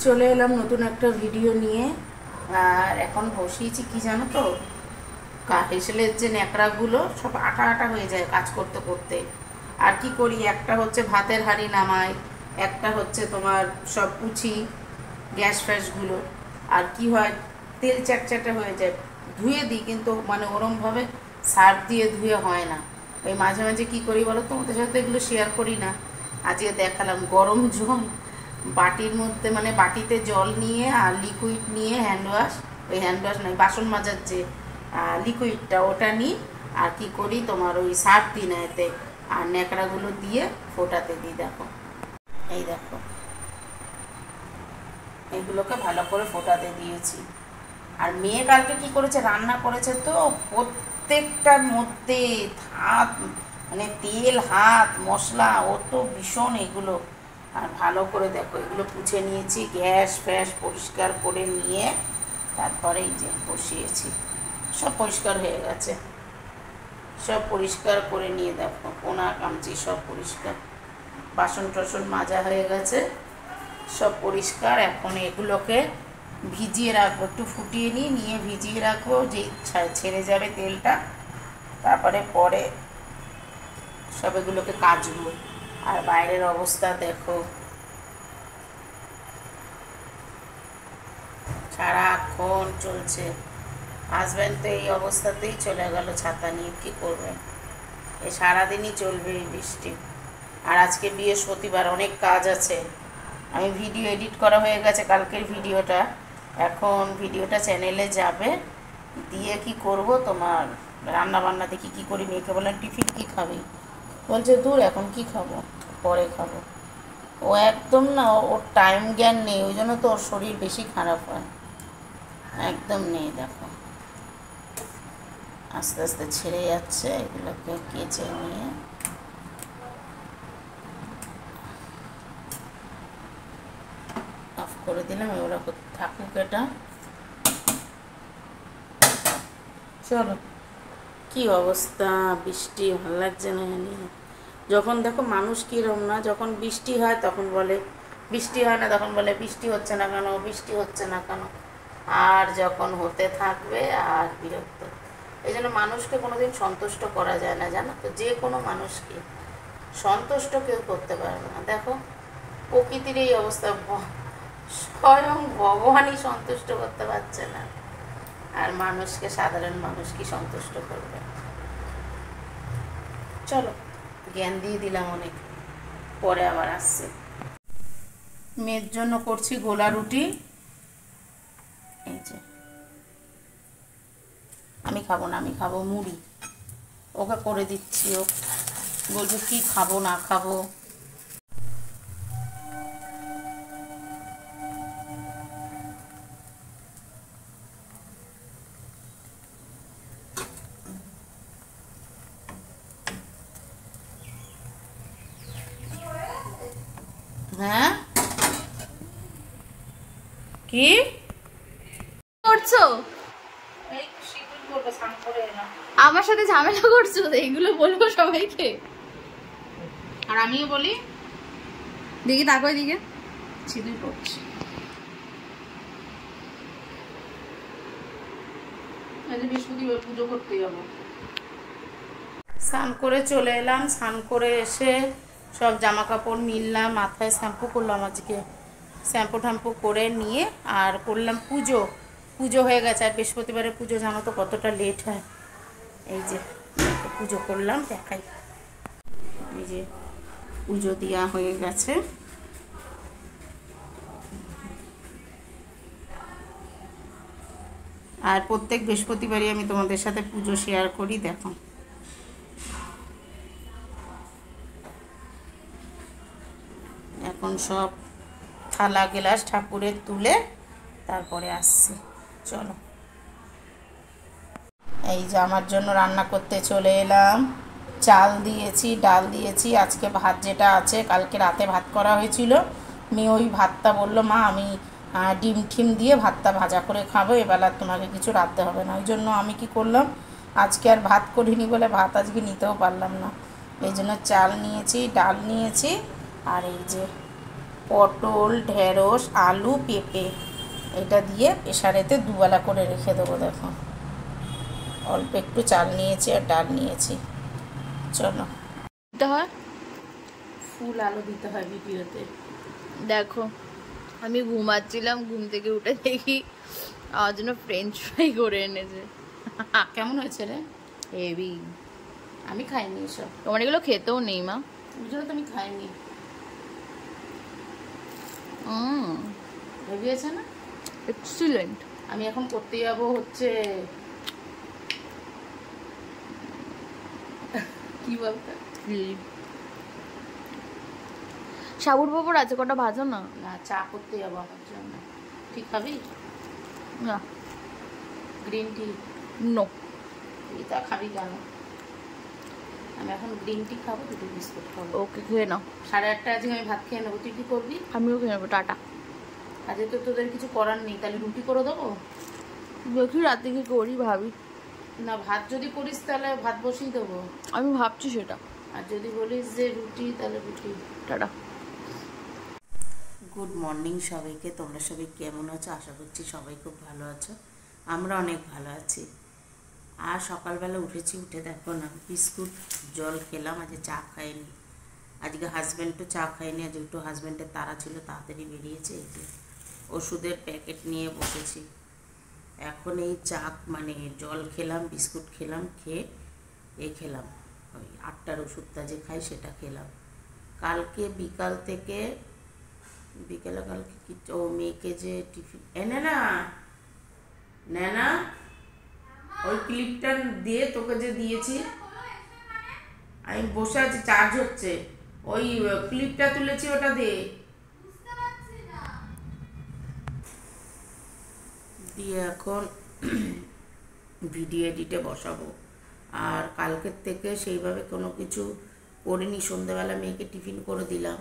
চলে এলাম নতুন একটা ভিডিও নিয়ে। আর এখন বসিয়েছি কি জানো তো, হেসেলের যে ন্যাকড়াগুলো সব আটা আটা হয়ে যায় কাজ করতে করতে। আর কি করি, একটা হচ্ছে ভাতের হাঁড়ি নামাই, একটা হচ্ছে তোমার সব পুছি গ্যাস ফ্যাসগুলো। আর কি হয়, তেল চ্যাটচ্যাটে হয়ে যায়। ধুয়ে দিই কিন্তু মানে ওরমভাবে সার্ফ দিয়ে ধুয়ে হয় না। ওই মাঝে মাঝে কী করি বলো, তোমাদের সাথে এগুলো শেয়ার করি না। আজকে দেখালাম গরম জল বাটির মধ্যে, মানে বাটিতে জল নিয়ে আর লিকুইড নিয়ে হ্যান্ড ওয়াশ, ওই হ্যান্ড ওয়াশ নয় বাসন মাজার যে লিকুইডটা ওটা নিই। আর কি করি তোমার ওই সার্ফ দিই না এতে, আর ন্যাকড়াগুলো দিয়ে ফোটাতে দিই। দেখো এই দেখো, এগুলোকে ভালো করে ফোটাতে দিয়েছি। আর মেয়ে কালকে কি করেছে, রান্না করেছে তো প্রত্যেকটার মধ্যে হাত, মানে তেল হাত মশলা, ও তো ভীষণ এগুলো। আর ভালো করে দেখো এগুলো পুছে নিয়েছি, গ্যাস ফ্যাস পরিষ্কার করে নিয়ে তারপরে এই যে বসিয়েছি। সব পরিষ্কার হয়ে গেছে, সব পরিষ্কার করে নিয়ে দেখো কোনা কামচি সব পরিষ্কার, বাসন টাসন মাজা হয়ে গেছে, সব পরিষ্কার। এখন এগুলোকে ভিজিয়ে রাখবো, একটু ফুটিয়ে নিয়ে ভিজিয়ে রাখবো, যেই ছেড়ে যাবে তেলটা তারপরে পরে সব এগুলোকে কাচবো। আর বাইরের অবস্থা দেখো, সারাক্ষণ চলছে। হাজব্যান্ড তো এই অবস্থাতেই চলে গেল ছাতা নিয়ে, কী করবে, এই সারাদিনই চলবে এই বৃষ্টি। আর আজকে বৃহস্পতিবার, অনেক কাজ আছে। আমি ভিডিও এডিট করা হয়ে গেছে কালকের ভিডিওটা, এখন ভিডিওটা চ্যানেলে যাবে, দিয়ে কি করব তোমার রান্না বান্না দেখি কী করি। মেয়েকে বললাম টিফিন কী খাবি, বলছে দূর এখন কি খাবো, পরে খাবো। ও একদম না, ওর টাইম জ্ঞান নেই, ওই জন্য তো ওর শরীর বেশি খারাপ হয়, একদম নেই। দেখো আস্তে আস্তে ছেড়ে যাচ্ছে, এগুলোকে কেচে নিয়ে অফ করে দিলাম। এগুলো থাকুক এটা। চলো, কি অবস্থা, বৃষ্টি ভালো লাগছে না জানি। যখন দেখো মানুষ কীরকম না, যখন বৃষ্টি হয় তখন বলে বৃষ্টি হয় না, তখন বলে বৃষ্টি হচ্ছে না কেন, বৃষ্টি হচ্ছে না কেন। আর যখন হতে থাকবে আর বিরক্ত। এই জন্য মানুষকে কোনোদিন সন্তুষ্ট করা যায় না, জানো তো, যে কোনো মানুষকে সন্তুষ্ট কেউ করতে পারবে না। দেখো প্রকৃতির এই অবস্থা, স্বয়ং ভগবানই সন্তুষ্ট করতে পারছে না, আর মানুষকে, সাধারণ মানুষ কি সন্তুষ্ট করবে। চলো, জ্ঞান দিয়ে দিলাম অনেক, পরে আবার আসছে। মেয়ের জন্য করছি গোলা রুটি, এই যে। আমি খাবো না, আমি খাবো মুড়ি, ওকে করে দিচ্ছি। ও বলছে কি খাবো না খাবো। হ্যাঁ কি করছো? আমার সাথে ঝামেলা করছো, এগুলো বলবো সবাইকে। আর আমিও বলি, দেখি তাকো দিকে সিঁদুর করছি। বৃহস্পতিবার পুজো করতে যাবো। স্নান করে চলে এলাম, স্নান করে এসে সব জামা কাপড় মিললাম, মাথায় শ্যাম্পু করলাম আজকে, শ্যাম্পু ট্যাম্পু করে নিয়ে আর করলাম পুজো। পুজো হয়ে গেছে, আর বৃহস্পতিবারের পুজো জানো তো কতটা লেট হয়। এই যে পুজো করলাম, দেখাই। এই যে পুজো দেওয়া হয়ে গেছে। আর প্রত্যেক বৃহস্পতিবারই আমি তোমাদের সাথে পুজো শেয়ার করি। দেখো এখন সব থালা গ্লাস ঠাকুরের তুলে তারপরে আসছি। চলো, এই যে আমার জন্য রান্না করতে চলে এলাম। চাল দিয়েছি, ডাল দিয়েছি, আজকে ভাত যেটা আছে, কালকে রাতে ভাত করা হয়েছিল, মেয়ে ওই ভাতটা বললো মা আমি ডিম ঠিম দিয়ে ভাতটা ভাজা করে খাবো, এবেলা তোমাকে কিছু রাঁধতে হবে না। ওই জন্য আমি কি করলাম, আজকে আর ভাত করিনি বলে ভাত আজকে নিতেও পারলাম না, এই জন্য চাল নিয়েছি, ডাল নিয়েছি, আর এই যে পটল, ঢেঁড়স, আলু, পেঁপে এটা দিয়ে প্রেসারেতে দুবেলা করে রেখে দেবো। দেখো অল্প একটু চাল নিয়েছি আর ডাল নিয়েছি। চলো, দিতে হয় ফুল আলু দিতে হয় ভিডিওতে। দেখো আমি ঘুমাচ্ছিলাম, ঘুম থেকে উঠে দেখি আমার জন্য ফ্রেঞ্চ ফ্রাই করে এনেছে। কেমন হয়েছে রে? হেভি। আমি খাইনি এসব, তোমার এগুলো খেতেও নেই মা। বুঝলো তো, আমি খাইনি। হেভি আছে না? এক্সিলেন্ট। আমি এখন করতে যাবো হচ্ছে কি বলতে, সাবুর বাবুর আছে, কটা ভাজো না। না চা করতে যাবো আমার জন্য। ঠিক খাবি? না, গ্রিন টি? নো। তুই তা খাবি কেন? আমি এখন গ্রিন টি খাবো, দুটো বিস্কুট খাবো। ওকে, খেয়ে নাও। 8:30 আজকে আমি ভাত খেয়ে নেবো। তুই কি করবি? আমিও খেয়ে নেবো। টাটা। আজকে তো তোদের কিছু করার নেই, তাহলে রুটি করে দেবো। দেখি রাতে কি করি, ভাবি। না, ভাত যদি করিস তাহলে ভাত বসিয়ে দেবো। আমি ভাবছি সেটা। আর যদি বলিস যে রুটি, তাহলে রুটি। টাটা। গুড মর্নিং সবাইকে। তোমরা সবাই কেমন আছো? আশা করছি সবাই খুব ভালো আছো। আমরা অনেক ভালো আছি। আর সকালবেলা উঠেছি, উঠে দেখো না বিস্কুট জল খেলাম। আজকে চা খাইনি। আজকে হাজব্যান্ডও চা খাইনি। আজ একটু হাজব্যান্ডের তাড়া ছিল, তাড়াতাড়ি বেরিয়েছে। এই যে ওষুধের প্যাকেট নিয়ে বসেছি। এখন এই চা মানে জল খেলাম, বিস্কুট খেলাম, খেয়ে খেলাম ওই 8টার ওষুধটা যে খাই সেটা খেলাম। কালকে বিকাল থেকে বিকেলে কালকে কি ও মেয়েকে যে টিফিন এনে না না ওই ক্লিপটা দিয়ে তোকে যে দিয়েছি, আমি বসে আছি, চার্জ হচ্ছে। ওই ক্লিপটা তুলেছি, ওটা দে। দিয়ে এখন ভিডিও এডিটে বসাবো। আর কালকের থেকে সেইভাবে কোনো কিছু করিনি। সন্ধ্যেবেলা মেয়েকে টিফিন করে দিলাম,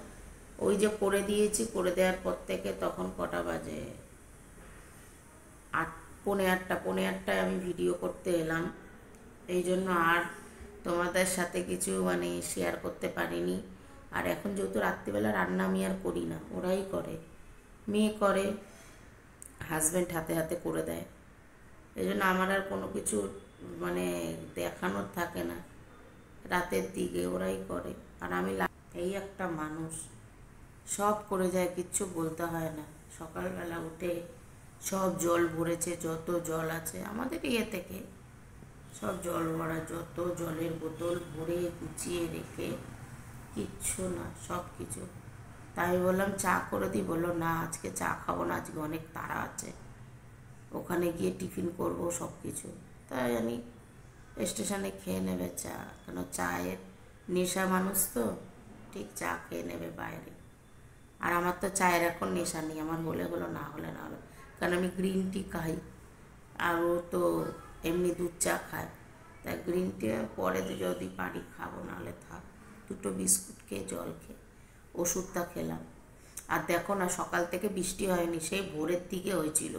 ওই যে করে দিয়েছি। করে দেওয়ার পর থেকে তখন কটা বাজে, 8:30 8:30 আমি ভিডিও করতে এলাম। এই জন্য আর তোমাদের সাথে কিছু মানে শেয়ার করতে পারিনি। আর এখন যেহেতু রাত্রিবেলা রান্না আমি আর করি না, ওরাই করে, মেয়ে করে, হাজব্যান্ড হাতে হাতে করে দেয়। এই জন্য আমার আর কোনো কিছু মানে দেখানোর থাকে না। রাতের দিকে ওরাই করে। আর আমি এই একটা মানুষ সব করে যায়, কিচ্ছু বলতে হয় না। সকালবেলা উঠে সব জল ভরেছে, যত জল আছে আমাদের থেকে সব জল ভরা, যত জলের বোতল ভরে গুছিয়ে রেখে, কিচ্ছু না, সব কিছু। তাই বললাম চা করে দিই। বললো না, আজকে চা খাবো না, আজকে অনেক তাড়া আছে, ওখানে গিয়ে টিফিন করবো সব কিছু। তাই আমি স্টেশনে খেয়ে নেবে চা, কেন চায়ের নেশা মানুষ তো, ঠিক চা খেয়ে নেবে বাইরে। আর আমার তো চায়ের এখন নেশা নেই, আমার হলে হলো, না হলে না হলো। কারণ আমি গ্রিন টি খাই, আর ও তো এমনি দুধ চা খায়। তাই গ্রিন টি পরে যদি পারি খাবো, নাহলে থাক। দুটো বিস্কুট খেয়ে জল খেয়ে ওষুধটা খেলাম। আর দেখো না, সকাল থেকে বৃষ্টি হয়নি, সেই ভোরের দিকে হয়েছিল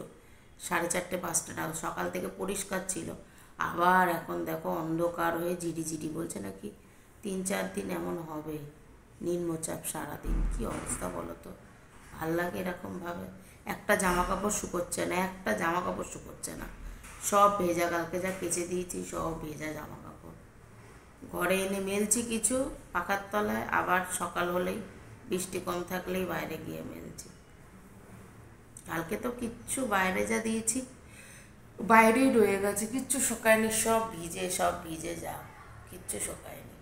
4:30 5টা। সকাল থেকে পরিষ্কার ছিল, আবার এখন দেখো অন্ধকার হয়ে ঝিরিঝিরি বলছে নাকি 3-4 দিন এমন হবে, নিম্নচাপ সারাদিন। কি অবস্থা বলো তো? ভাল লাগে এরকমভাবে? একটা জামা কাপড় শুকোচ্ছে না, একটা জামা কাপড় শুকোচ্ছে না, সব ভেজা। কালকে যা কেচে দিয়েছি সব ভেজা জামা কাপড়। ঘরে এনে মেলছি কিছু পাখার তলায়, আবার সকাল হলেই বৃষ্টি কম থাকলেই বাইরে গিয়ে মেলছি। কালকে তো কিচ্ছু বাইরে যা দিয়েছি বাইরেই রয়ে গেছে, কিচ্ছু শোকায়নি, সব ভিজে যা, কিচ্ছু শোকায়নি।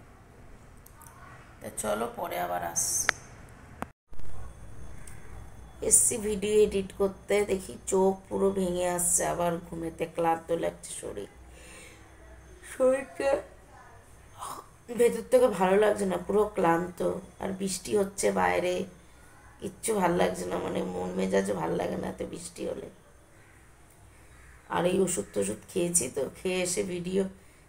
তা চলো পরে আবার এসছি ভিডিও এডিট করতে, দেখি চোখ পুরো ভেঙে আসছে, আবার ঘুমেতে ক্লান্ত লাগছে শরীরটা ভেতর থেকে ভালো লাগছে না, পুরো ক্লান্ত। আর বৃষ্টি হচ্ছে বাইরে, কিচ্ছু ভাল লাগছে না, মানে মন মেজাজও ভাল লাগে না এত বৃষ্টি হলে। আর এই ওষুধ টষুধ খেয়েছি তো, খেয়ে এসে ভিডিও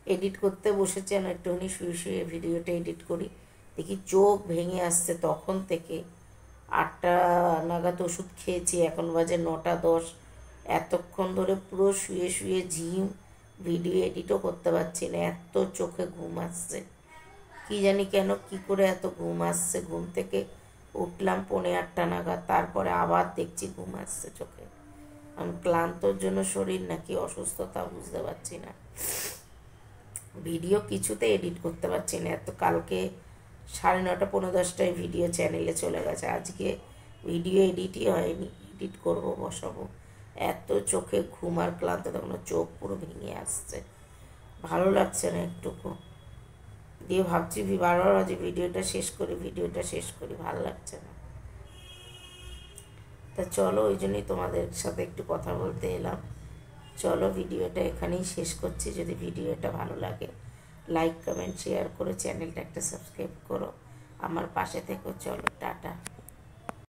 এডিট করতে বসেছি। আমি একটুখানি শুয়ে শুয়ে ভিডিওটা এডিট করি, দেখি চোখ ভেঙে আসছে তখন থেকে। 8টা নাগাদ ওষুধ খেয়েছি, এখন বাজে 9টা 10। এতক্ষণ ধরে পুরো শুয়ে শুয়ে ঝিম, ভিডিও এডিটও করতে পারছি না, এত চোখে ঘুম আসছে। কি জানি কেন, কি করে এত ঘুম আসছে, ঘুম থেকে উঠলাম 8:45 নাগাদ, তারপরে আবার দেখছি ঘুম আসছে চোখে। আমি ক্লান্তর জন্য শরীর নাকি অসুস্থতা বুঝতে পারছি না। ভিডিও কিছুতে এডিট করতে পারছি না, এত কালকে 9:30 10:30 ভিডিও চ্যানেলে চলে গেছে, আজকে ভিডিও এডিটই হয়নি, এডিট করব বসাবো। এত চোখে ঘুম আর ক্লান্ত, তখন চোখ পুরো ভেঙে আসছে, ভালো লাগছে না একটুকু। দিয়ে ভাবছি বারবার ভাবছি ভিডিওটা শেষ করি, ভালো লাগছে না। তা চলো, ওই জন্যই তোমাদের সাথে একটু কথা বলতে এলাম। চলো ভিডিওটা এখানেই শেষ করছি। যদি ভিডিওটা ভালো লাগে লাইক কমেন্ট শেয়ার করো, চ্যানেলটা একটা সাবস্ক্রাইব করো, আমার পাশে থেকো। চলো টাটা।